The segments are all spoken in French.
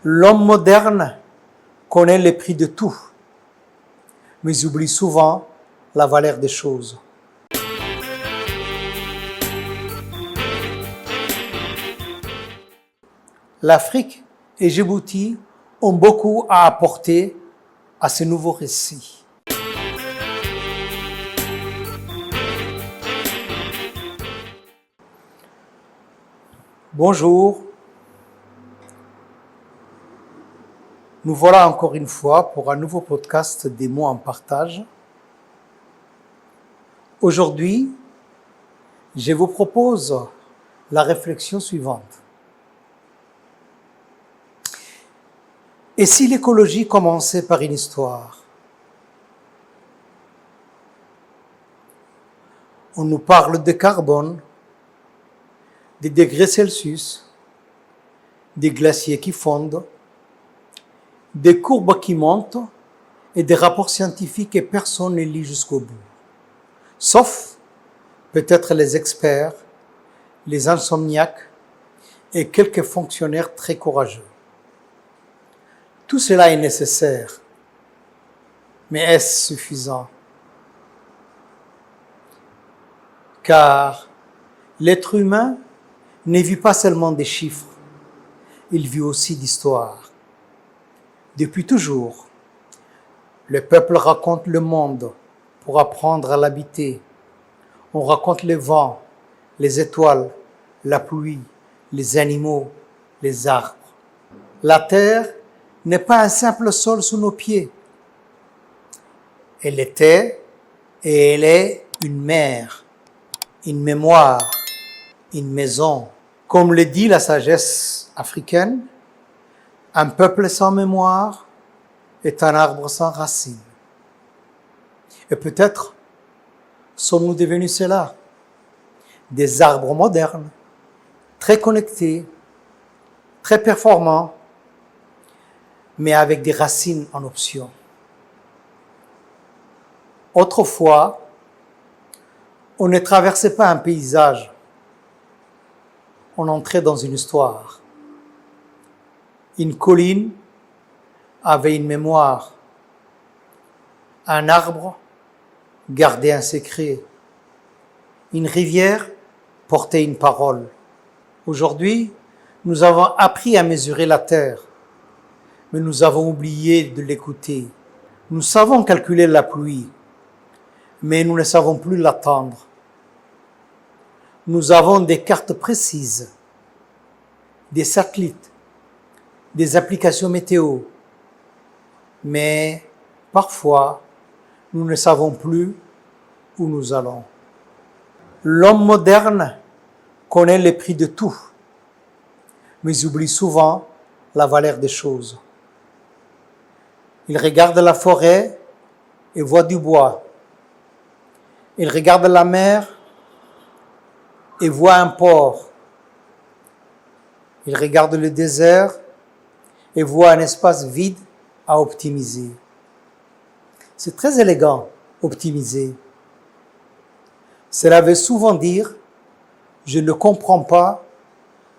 L'homme moderne connaît le prix de tout, mais oublie souvent la valeur des choses. L'Afrique et Djibouti ont beaucoup à apporter à ce nouveau récit. Bonjour, nous voilà encore une fois pour un nouveau podcast des mots en partage. Aujourd'hui, je vous propose la réflexion suivante. Et si l'écologie commençait par une histoire? On nous parle de carbone, des degrés Celsius, des glaciers qui fondent, des courbes qui montent et des rapports scientifiques que personne ne lit jusqu'au bout. Sauf peut-être les experts, les insomniaques et quelques fonctionnaires très courageux. Tout cela est nécessaire, mais est-ce suffisant? Car l'être humain ne vit pas seulement des chiffres, il vit aussi d'histoire. Depuis toujours, le peuple raconte le monde pour apprendre à l'habiter. On raconte les vents, les étoiles, la pluie, les animaux, les arbres. La terre n'est pas un simple sol sous nos pieds. Elle était et elle est une mère, une mémoire, une maison. Comme le dit la sagesse africaine, un peuple sans mémoire est un arbre sans racines. Et peut-être sommes-nous devenus cela, des arbres modernes, très connectés, très performants, mais avec des racines en option. Autrefois, on ne traversait pas un paysage, on entrait dans une histoire. Une colline avait une mémoire, un arbre gardait un secret, une rivière portait une parole. Aujourd'hui, nous avons appris à mesurer la terre, mais nous avons oublié de l'écouter. Nous savons calculer la pluie, mais nous ne savons plus l'attendre. Nous avons des cartes précises, des satellites, des applications météo, mais parfois, nous ne savons plus où nous allons. L'homme moderne connaît le prix de tout, mais oublie souvent la valeur des choses. Il regarde la forêt et voit du bois. Il regarde la mer et voit un port. Il regarde le désert et voit un espace vide à optimiser. C'est très élégant, optimiser. Cela veut souvent dire « je ne comprends pas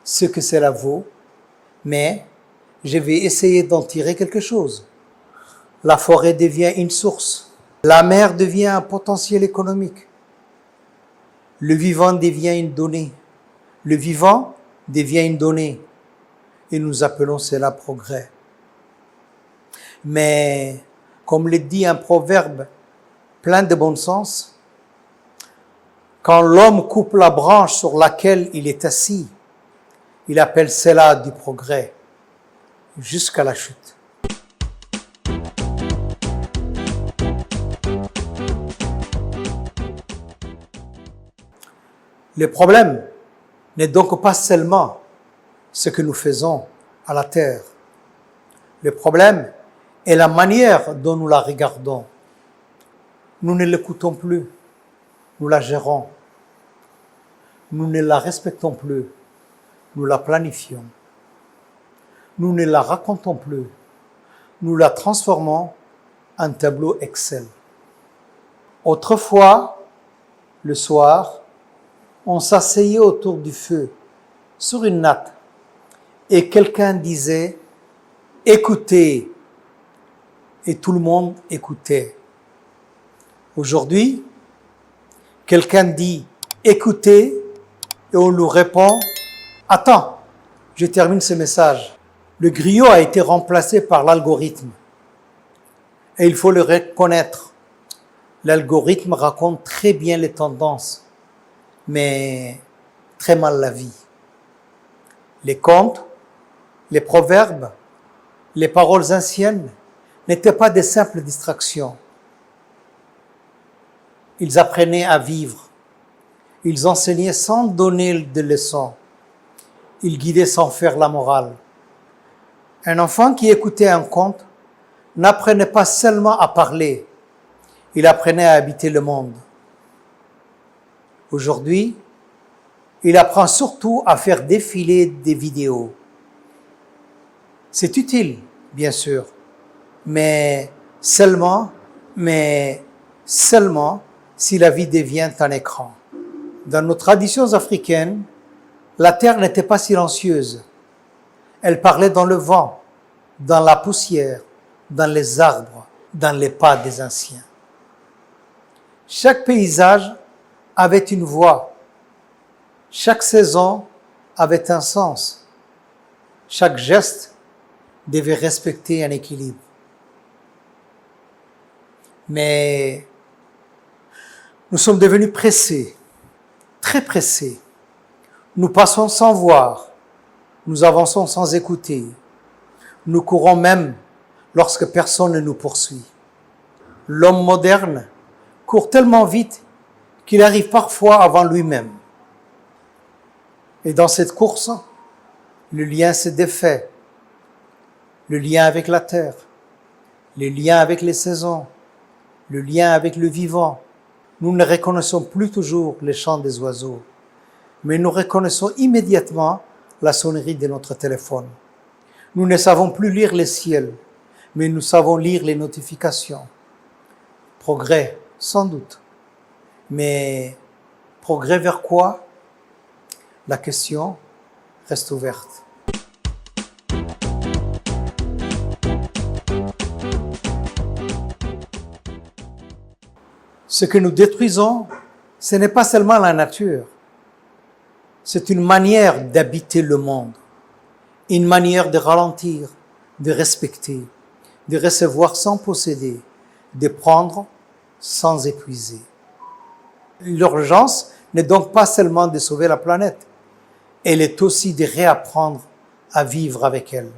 ce que cela vaut, mais je vais essayer d'en tirer quelque chose ». La forêt devient une source. La mer devient un potentiel économique. Le vivant devient une donnée. Le vivant devient une donnée. Et nous appelons cela progrès. Mais, comme le dit un proverbe plein de bon sens, quand l'homme coupe la branche sur laquelle il est assis, il appelle cela du progrès, jusqu'à la chute. Le problème n'est donc pas seulement ce que nous faisons à la terre. Le problème est la manière dont nous la regardons. Nous ne l'écoutons plus, nous la gérons. Nous ne la respectons plus, nous la planifions. Nous ne la racontons plus, nous la transformons en tableau Excel. Autrefois, le soir, on s'asseyait autour du feu, sur une natte, et quelqu'un disait écouter et tout le monde écoutait. Aujourd'hui, quelqu'un dit écoutez et on lui répond attends, je termine ce message. Le griot a été remplacé par l'algorithme et il faut le reconnaître. L'algorithme raconte très bien les tendances, mais très mal la vie. Les contes, les proverbes, les paroles anciennes n'étaient pas des simples distractions. Ils apprenaient à vivre. Ils enseignaient sans donner de leçons. Ils guidaient sans faire la morale. Un enfant qui écoutait un conte n'apprenait pas seulement à parler, il apprenait à habiter le monde. Aujourd'hui, il apprend surtout à faire défiler des vidéos. C'est utile, bien sûr, mais seulement si la vie devient un écran. Dans nos traditions africaines, la terre n'était pas silencieuse. Elle parlait dans le vent, dans la poussière, dans les arbres, dans les pas des anciens. Chaque paysage avait une voix. Chaque saison avait un sens. Chaque geste devait respecter un équilibre. Mais nous sommes devenus pressés, très pressés. Nous passons sans voir, nous avançons sans écouter. Nous courons même lorsque personne ne nous poursuit. L'homme moderne court tellement vite qu'il arrive parfois avant lui-même. Et dans cette course, le lien se défait. Le lien avec la terre, le lien avec les saisons, le lien avec le vivant. Nous ne reconnaissons plus toujours les chants des oiseaux, mais nous reconnaissons immédiatement la sonnerie de notre téléphone. Nous ne savons plus lire le ciel, mais nous savons lire les notifications. Progrès, sans doute. Mais progrès vers quoi? La question reste ouverte. Ce que nous détruisons, ce n'est pas seulement la nature, c'est une manière d'habiter le monde, une manière de ralentir, de respecter, de recevoir sans posséder, de prendre sans épuiser. L'urgence n'est donc pas seulement de sauver la planète, elle est aussi de réapprendre à vivre avec elle.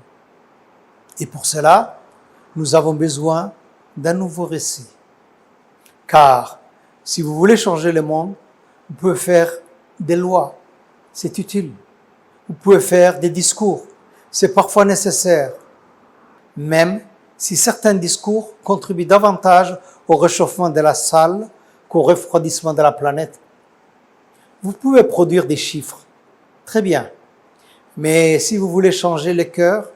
Et pour cela, nous avons besoin d'un nouveau récit. Car si vous voulez changer le monde, vous pouvez faire des lois, c'est utile. Vous pouvez faire des discours, c'est parfois nécessaire. Même si certains discours contribuent davantage au réchauffement de la salle qu'au refroidissement de la planète. Vous pouvez produire des chiffres, très bien. Mais si vous voulez changer les cœurs,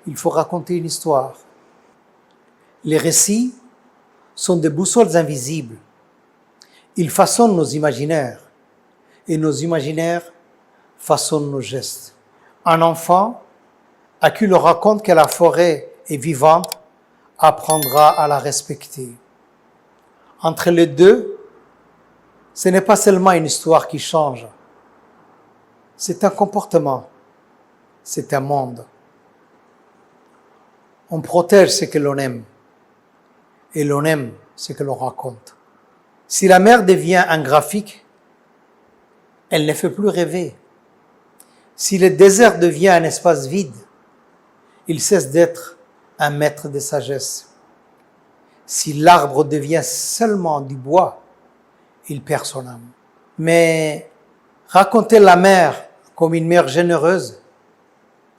il faut raconter une histoire. Les récits sont des boussoles invisibles. Ils façonnent nos imaginaires et nos imaginaires façonnent nos gestes. Un enfant à qui l'on raconte que la forêt est vivante apprendra à la respecter. Entre les deux, ce n'est pas seulement une histoire qui change, c'est un comportement, c'est un monde. On protège ce que l'on aime et l'on aime ce que l'on raconte. Si la mer devient un graphique, elle ne fait plus rêver. Si le désert devient un espace vide, il cesse d'être un maître de sagesse. Si l'arbre devient seulement du bois, il perd son âme. Mais raconter la mer comme une mère généreuse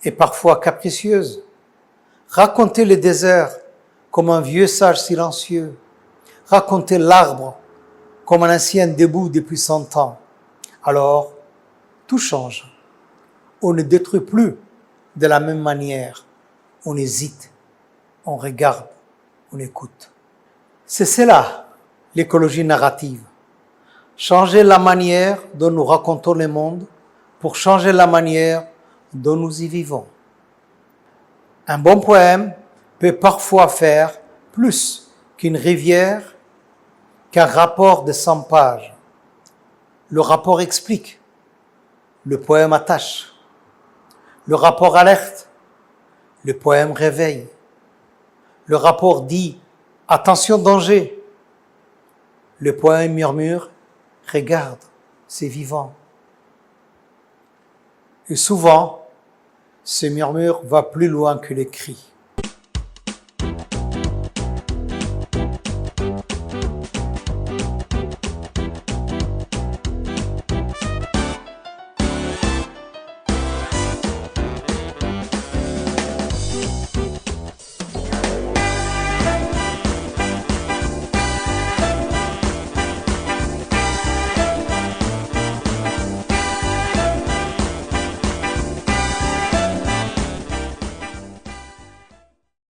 et parfois capricieuse, raconter le désert comme un vieux sage silencieux, raconter l'arbre comme un ancien debout depuis 100 ans, alors tout change. On ne détruit plus de la même manière. On hésite, on regarde, on écoute. C'est cela, l'écologie narrative. Changer la manière dont nous racontons le monde pour changer la manière dont nous y vivons. Un bon poème peut parfois faire plus qu'une rivière, qu'un rapport de 100 pages. Le rapport explique, le poème attache. Le rapport alerte, le poème réveille. Le rapport dit « Attention, danger ». Le poème murmure « Regarde, c'est vivant ». Et souvent, ce murmure va plus loin que les cris.